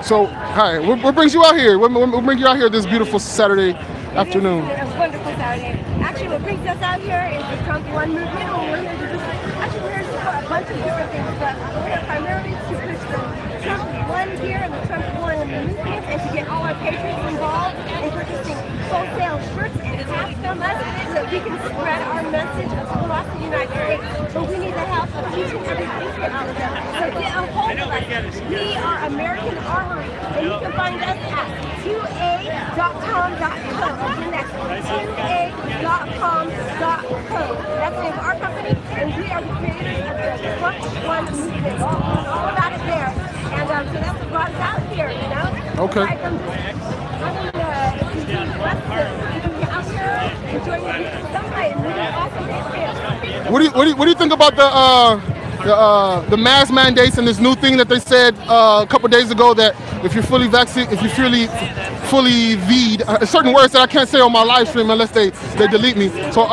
So, hi, what brings you out here? What brings you out here this beautiful Saturday afternoon? It's a wonderful Saturday. Actually, what brings us out here is the Trump One movement. We're here to actually, we're here to support a bunch of different things, but we're here primarily to push the Trump One here and the Trump One movement, and to get all our patriots involved in purchasing wholesale shirts and hats from us so that we can spread our message across the United States. But we need the help of each and every patriot out there. So get a hold of us. We are American Armory, and you can find us at 2a.com.co. Again, that's 2a.com.co. That's the name of our company, and we are the creators of the Trump One movement. All about it there. And so that's what brought us out here, you know? Okay. What do you think about the mask mandates and this new thing that they said a couple days ago that if you're fully vaccinated, if you're fully V'd, certain words that I can't say on my live stream unless they delete me. So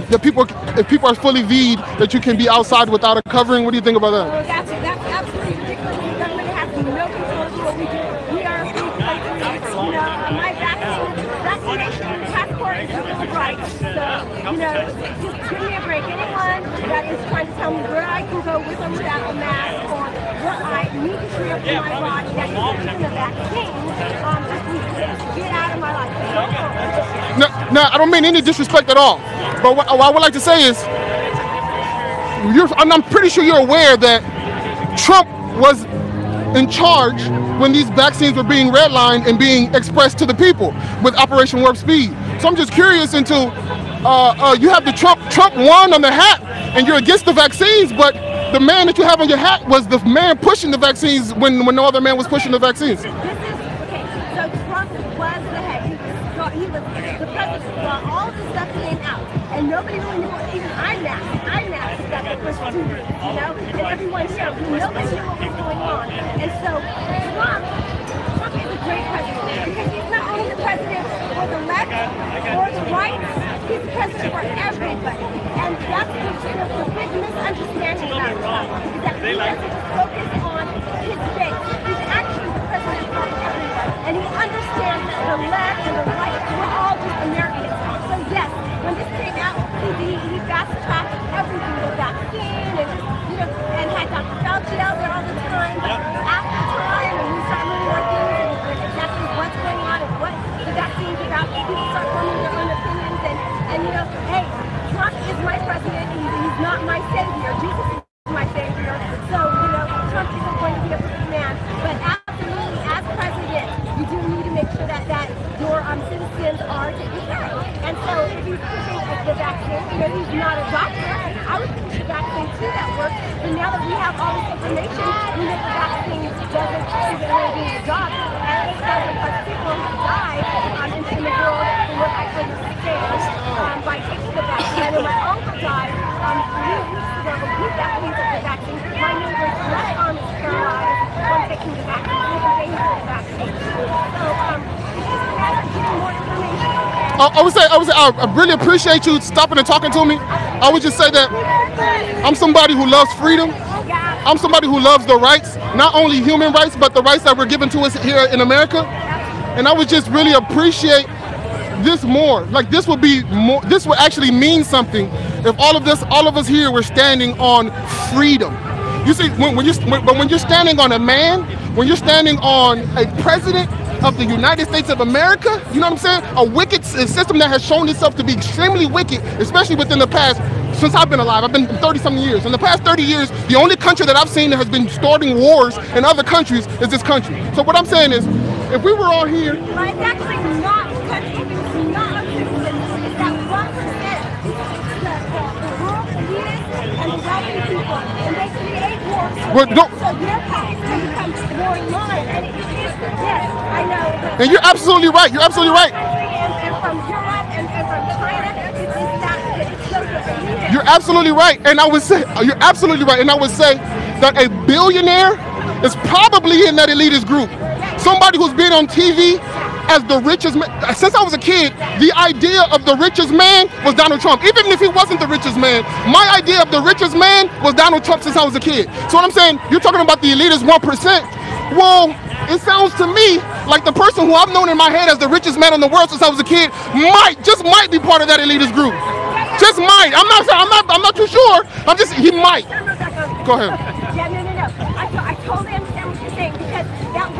if people are fully V'd, that you can be outside without a covering. What do you think about that? That's absolutely ridiculous. The government has no control over what we do. We are free places. You know, my vaccination passport is a bill of rights. So, you know, just give me a break. Anyone that is trying to tell me where I can go with or without a mask, or what I need to treat up to my body that is taking the vaccine, just needs to get out of my life. No, I don't mean any disrespect at all. But what I would like to say is, I'm pretty sure you're aware that Trump was in charge when these vaccines were being redlined and being expressed to the people with Operation Warp Speed. So I'm just curious into, you have the Trump one on the hat and you're against the vaccines, but the man that you have on your hat was the man pushing the vaccines when no other man was pushing the vaccines. Okay, so Trump was the head. He was the president while all this stuff came out, and nobody really knew what even IMAX got the first 2 weeks, you know, and everyone showed. Nobody knew what was going on. And so Trump is a great president because he's not only the president for the left or the right, he's the president for everybody. And that's the big misunderstanding about Trump, is that he doesn't just focus on his base. He's actually the president for everybody. And he understands that the left and the right, we're all just Americans. So yes, when this came out, he fast-tracked everything, the vaccine, and you know, and had Dr. Fauci out there all the time. After time, and we start learning more things and exactly what's going on and what the vaccine's about, people start forming their own opinions. And you know, hey, Trump is my president. He's not my savior. Jesus is my savior. So you know, Trump isn't going to be a perfect man, but absolutely, as president, you do need to make sure that your citizens are taken care of. And so if he's pushing the vaccine, you know, he's not a doctor. I would push the vaccine too, that works. But now that we have all this information, we know the vaccine doesn't really do the job. And 8,000+ people have died in the world from what I understand by taking the vaccine. I know my uncle died 3 weeks ago when he got the vaccine. My neighbor's left arm is paralyzed from taking the vaccine. He was waiting for the vaccine. So it's just a matter of getting more information. I would say I really appreciate you stopping and talking to me. I would just say that I'm somebody who loves freedom. I'm somebody who loves the rights, not only human rights, but the rights that were given to us here in America. And I would just really appreciate this more. Like this would be more. This would actually mean something if all of us here were standing on freedom. You see, when you're standing on a man, when you're standing on a president of the United States of America, you know what I'm saying? A wicked system that has shown itself to be extremely wicked, especially within the past, since I've been alive. I've been 30-something years. In the past 30 years, the only country that I've seen that has been starting wars in other countries is this country. So what I'm saying is, if we were all here... But it's actually not a country. It's not a citizen. It's that 1%. The world leaders and the wealthy people. And they create wars. So their pockets can become more in line. And it is, yes, I know. And you're absolutely right. You're absolutely right. And from Europe and from China, it's that it shows that they need it. You're absolutely right. And I would say, you're absolutely right. And I would say that a billionaire is probably in that elitist group. Somebody who's been on TV as the richest man. Since I was a kid, the idea of the richest man was Donald Trump. Even if he wasn't the richest man, my idea of the richest man was Donald Trump since I was a kid. So what I'm saying, you're talking about the elitist 1%. Well, it sounds to me like the person who I've known in my head as the richest man in the world since I was a kid might be part of that elitist group. Just might. I'm not too sure. He might. Go ahead. Yeah, no. I totally understand what you're saying, because that 1%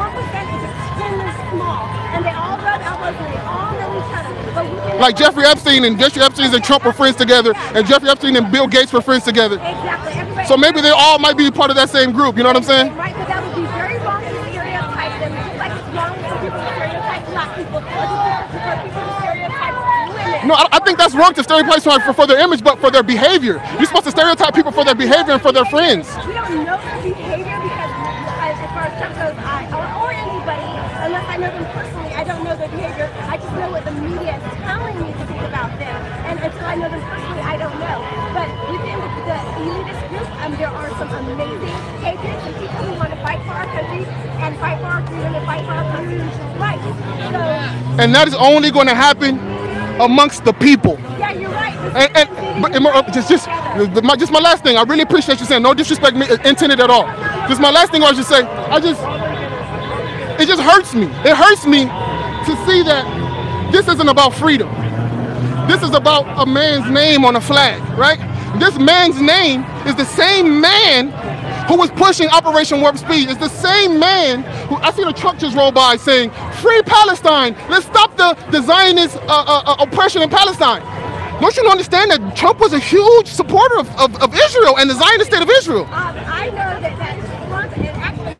is extremely small, and they all rub elbows and they all know each other. But like Jeffrey Epstein and Trump were friends together, and Jeffrey Epstein and Bill Gates were friends together. Exactly. So maybe they all might be part of that same group. You know what I'm saying? Right, but that would be very wrong to stereotype them, just like it's wrong for people to stereotype black people, or for people to stereotype women. No, I think that's wrong to stereotype for their image, but for their behavior. You're supposed to stereotype people for their behavior and for their friends. We don't know their behavior because, as far as Trump goes, or anybody, unless I know them personally, I don't know their behavior. I just know what the media is telling me to think about them. And until I know them personally, I don't know. But within the elitist group, there are some amazing patriots and people who want to fight for our country and fight for our freedom and fight for our country's rights. And that is only going to happen amongst the people. Yeah, you're right. Just my last thing. I really appreciate you saying no disrespect intended at all. Just my last thing I should say. It just hurts me. It hurts me to see that this isn't about freedom. This is about a man's name on a flag, right? This man's name is the same man who was pushing Operation Warp Speed. It's the same man who, I seen a truck just roll by saying, "Free Palestine, let's stop the Zionist oppression in Palestine." Don't you understand that Trump was a huge supporter of Israel and the Zionist state of Israel? I know that Trump, and actually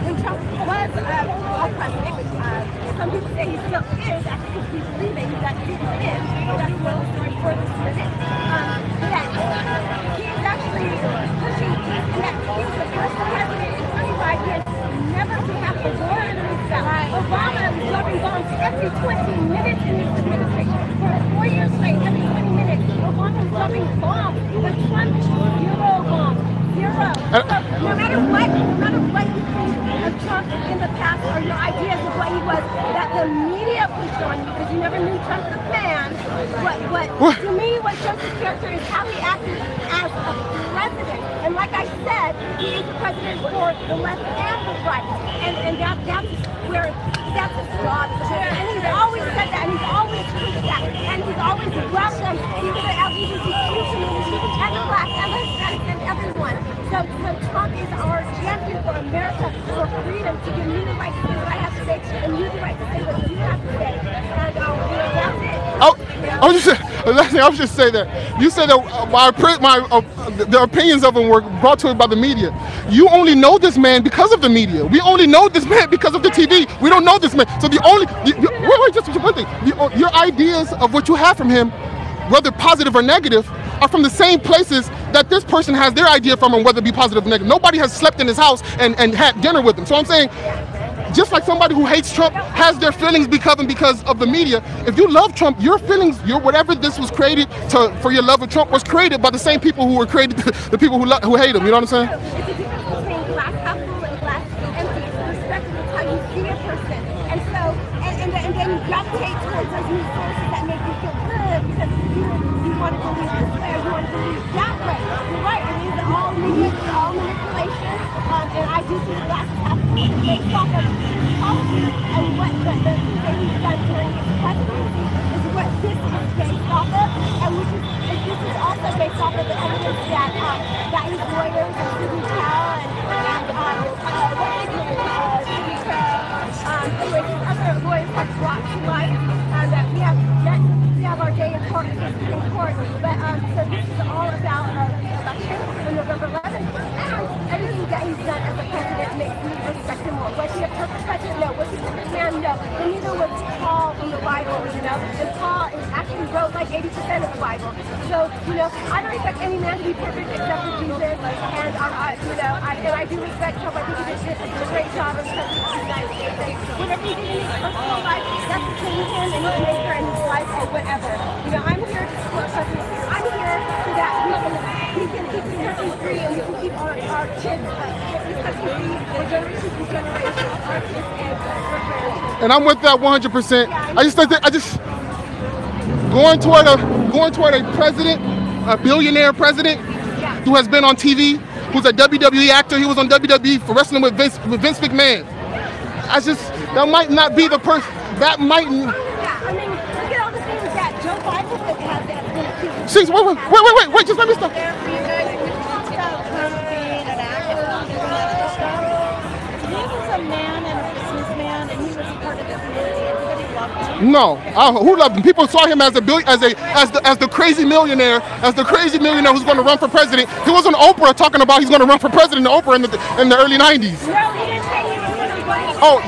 when Trump was president, some people say he still is, actually we believe that he actually is, but that's another story for this minute. He is actually pushing peace, and that he was the first president in 25 years never to have a war in the Middle East. Obama was dropping bombs every 20 minutes in his administration. For 4 years straight, every 20 minutes, Obama was dropping bombs. But Trump, zero bombs. Zero. So no matter what you think of Trump in the past, or your ideas of what he was, that the media pushed on you, because you never knew Trump the man. To me, what shows his character is how he acted as a president. And like I said, he is the president for the left and the right. And that's his job. And he's always said that, and he's always preached that, and he's always welcomed even the LBRY community and the blacks and the Hispanics and everyone. So Trump is our champion for America, for freedom, to give me the right to say what I have to say, and you the right to say what you have to say. And that's it. I was just say that you said that the opinions of him were brought to it by the media. You only know this man because of the media. We only know this man because of the TV. We don't know this man. So just one thing. Your ideas of what you have from him, whether positive or negative, are from the same places that this person has their idea from him, whether it be positive or negative. Nobody has slept in his house and had dinner with him. So I'm saying, just like somebody who hates Trump has their feelings because of the media, if you love Trump, your feelings, whatever this was created for your love of Trump was created by the same people who were created, the people who hate him. You know what I'm saying? It's a difference between glass half full and glass empty. It's perspective of how you see a person. And so, and then you gravitate towards those news sources that make you feel good because you want to believe this way or you want to believe that way. You're right, it is all media, it's all manipulation. And I do see the glass half full based off of his policy and what the thing he's done during his presidency is what this is based off of. And this is also based off of the evidence that his lawyers and Sidney Powell anyway, these other lawyers have brought to light that we have yet to have our day in court, in court. But so this is all about election on November 11th. And everything that he's done as a president makes me respect him more. Was he a perfect president? No. Was he a perfect man? No. And neither was Paul from the Bible, And Paul actually wrote like 80% of the Bible. So, I don't expect any man to be perfect except for Jesus. And I do respect Trump. I think he did a great job as president of the United States. Whatever he did in his personal life, that's between him and his maker and his wife or whatever. I'm here to support President. I'm here so that we can keep the country free and we can keep our kids, this country free for generations and generations, our kids and our generations. And I'm with that 100%. I just going toward a president, a billionaire president who has been on TV who's a WWE actor. He was on WWE for wrestling with Vince McMahon. That might not be the person. That might. Yeah, I mean, look at all the things that Joe Biden has been accused. She's wait, just let me stop. No, who loved him? People saw him as the crazy millionaire, who's going to run for president. He was on Oprah talking about he's going to run for president in Oprah in the early 90s. No, he didn't say he was going to run. Oh,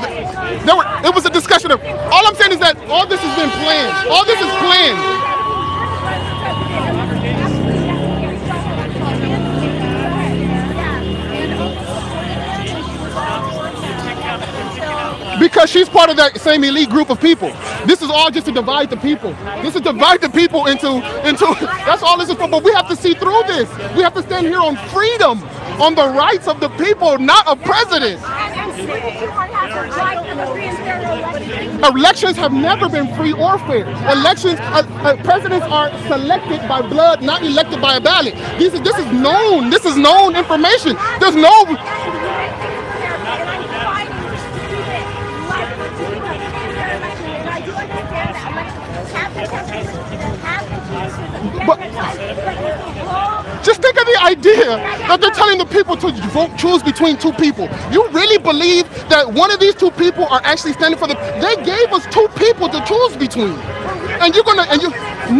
it was a discussion of. All I'm saying is that all this has been planned. All this is planned. Because she's part of that same elite group of people. This is all just to divide the people. This is divide the people into. That's all this is for. But we have to see through this. We have to stand here on freedom, on the rights of the people, not a president. Elections have never been free or fair. Elections, presidents are selected by blood, not elected by a ballot. This is known. This is known information. There's no. But just think of the idea that they're telling the people to choose between two people. You really believe that one of these two people are actually standing for the? They gave us two people to choose between, and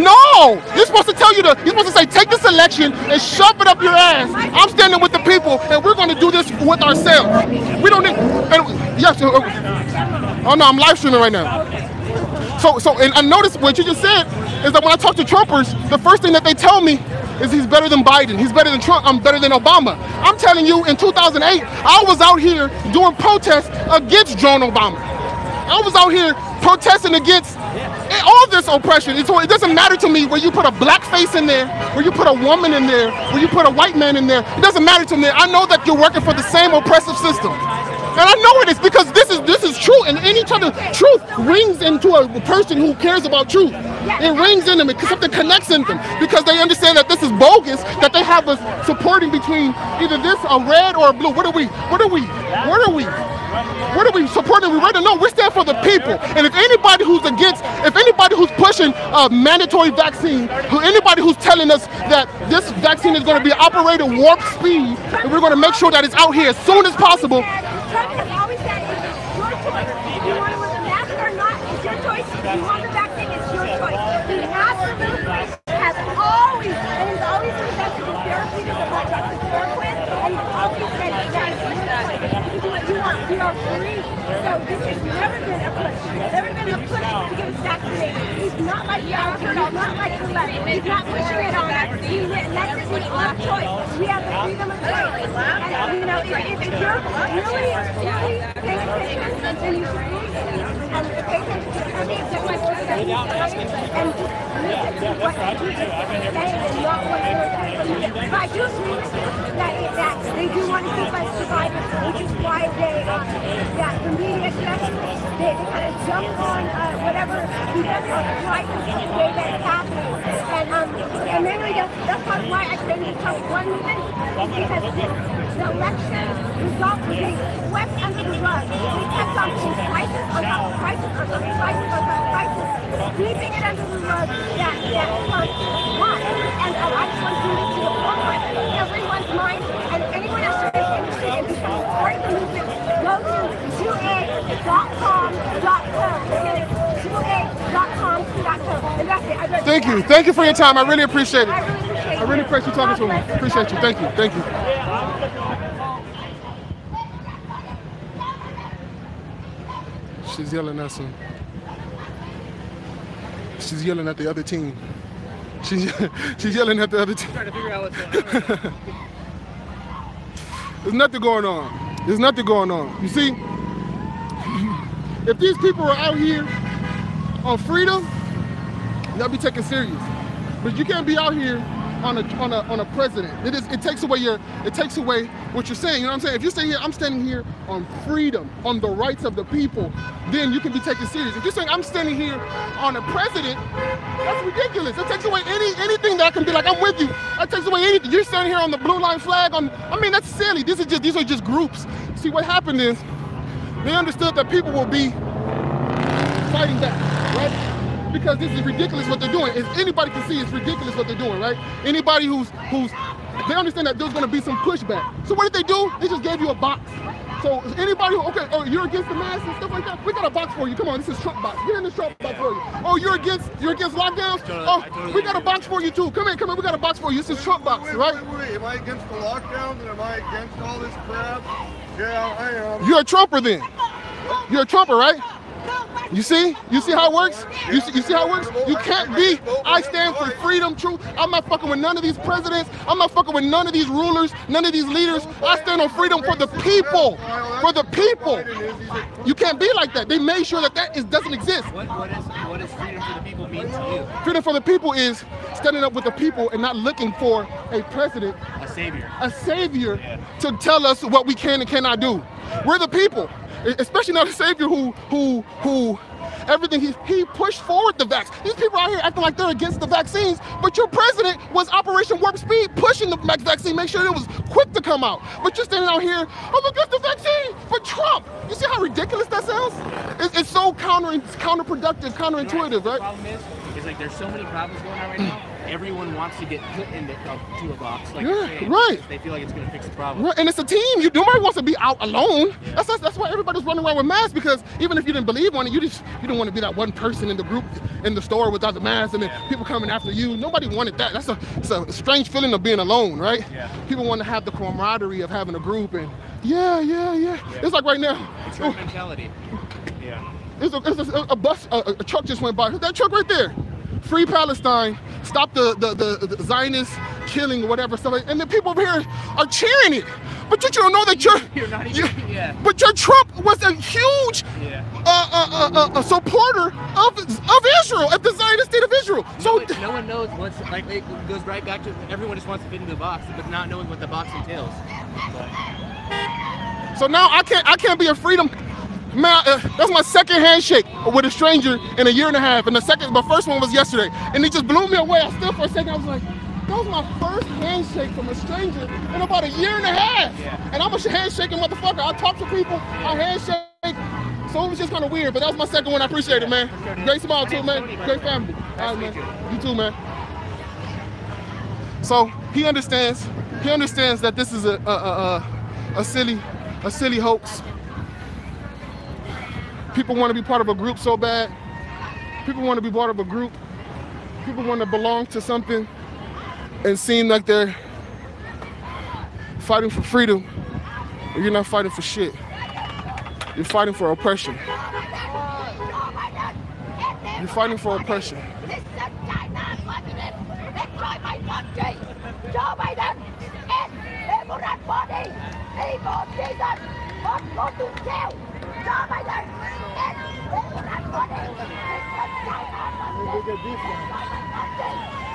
no. You're supposed to tell you're supposed to say take this election and shove it up your ass. I'm standing with the people, and we're going to do this with ourselves. We don't need. Yes. Oh no, I'm live streaming right now. And I noticed what you just said is that when I talk to Trumpers, the first thing that they tell me is he's better than Biden, he's better than Trump, I'm better than Obama. I'm telling you, in 2008, I was out here doing protests against John Obama. I was out here protesting against all this oppression. So it doesn't matter to me where you put a black face in there, where you put a woman in there, where you put a white man in there. It doesn't matter to me. I know that you're working for the same oppressive system. And I know it is because this is true, and any time the truth rings into a person who cares about truth. It rings in them, something connects in them, because they understand that this is bogus, that they have us supporting between either this, a red or a blue. What are we supporting? We right? No, we stand for the people. And if anybody who's pushing a mandatory vaccine, anybody who's telling us that this vaccine is going to be operated warp speed, and we're going to make sure that it's out here as soon as possible. Trump has always said it's your choice. You want to wear the mask or not, it's your choice. You want the vaccine, it's your choice. He absolutely has always, and he's always invested in therapeutics about Dr. C.O.P.S, and he's always said that it's your choice. You can do what you want. We are free. So this has never been a push. It's never been a push to get us vaccinated. He's not like the he's not like the left. He's not pushing it on us. He lets us make our choice. We have the freedom of choice. And you know, if you're really paying attention, then you should really pay attention to every different person and listen to what he's saying and not what you're saying. But I do agree with you that they do want to keep us divided, which is why the media especially, they kind of jump on whatever crisis the way that it's happening. And mainly that's part of why I created the Trump One movement, because the election result was being swept under the rug. We kept on in crisis on top of crisis on top of crisis on top of crisis, sweeping it under the rug that Trump won. And I just want to do this to the forefront of everyone's mind, and anyone else who is interested in becoming part of the movement, go to 2a.com.co. And that's it. Thank you for your time. I really appreciate it. I really appreciate you talking to me. Appreciate you. Thank you. She's yelling at some. She's yelling at the other team. She's yelling at the other team. Trying to figure out what's going on. There's nothing going on. There's nothing going on. You see, if these people are out here on freedom, they'll be taken serious. But you can't be out here on a president. It takes away what you're saying. You know what I'm saying? If you say here, I'm standing here on freedom, on the rights of the people, then you can be taken serious. If you're saying I'm standing here on a president, that's ridiculous. It takes away anything that can be like, I'm with you. That takes away anything. You're standing here on the blue line flag. I mean, that's silly. These are just groups. See, what happened is they understood that people will be fighting back, right? Because this is ridiculous what they're doing. As anybody can see, it's ridiculous what they're doing, right? Anybody they understand that there's gonna be some pushback. So what did they do? They just gave you a box. So anybody okay, oh, you're against the mask and stuff like that? We got a box for you. Come on, this is Trump box. Get in this Trump box for you. Oh, you're against lockdowns? Oh, we got a box for you too. Come in, we got a box for you. This is Trump box, right? Wait. Am I against the lockdowns and am I against all this crap? Yeah, I am. You're a Trumper then. You're a Trumper, right? You see how it works? You see how it works? You can't be, I stand for freedom, truth. I'm not fucking with none of these presidents. I'm not fucking with none of these rulers, none of these leaders. I stand on freedom for the people. For the people. You can't be like that. They made sure that doesn't exist. What does freedom for the people mean to you? Freedom for the people is standing up with the people and not looking for a president. A savior. A savior to tell us what we can and cannot do. We're the people. Especially not a savior who everything he pushed forward the vaccine. These people out here acting like they're against the vaccines, but your president was Operation Warp Speed pushing the vaccine, make sure it was quick to come out. But you're standing out here, I'm against the vaccine, but Trump. You see how ridiculous that sounds? It's so counterproductive, counterintuitive, right? The problem is like there's so many problems going on right now. Everyone wants to get put into to a box, like right. They feel like it's going to fix the problem. Right. And it's a team. Nobody wants to be out alone. Yeah. That's why everybody's running around with masks, because even if you didn't believe on it, you don't want to be that one person in the group in the store without the mask, and then people coming after you. Nobody wanted that. It's a strange feeling of being alone, right? Yeah. People want to have the camaraderie of having a group, and yeah. It's like right now. It's herd mentality. Yeah. It's a truck just went by. That truck right there. Free Palestine, stop the Zionist killing or whatever stuff, and the people over here are cheering it. But you don't know that but your Trump was a huge a supporter of Israel, of the Zionist state of Israel. So no one knows what's like. It goes right back to everyone just wants to fit into the box, but not knowing what the box entails. So now I can't be a freedom. Man, that's my second handshake with a stranger in a year and a half, and my first one was yesterday, and it just blew me away. I stood for a second, I was like, that was my first handshake from a stranger in about a year and a half. Yeah. And I'm a handshaking motherfucker. I talk to people, I handshake, so it was just kind of weird, but that was my second one. I appreciate it, man. Great smile too, man. Great family. All right, man. You too, man. So he understands that this is a silly hoax. People want to be part of a group so bad. People want to be part of a group. People want to belong to something and seem like they're fighting for freedom. But you're not fighting for shit. You're fighting for oppression. You're fighting for oppression. Look at this one.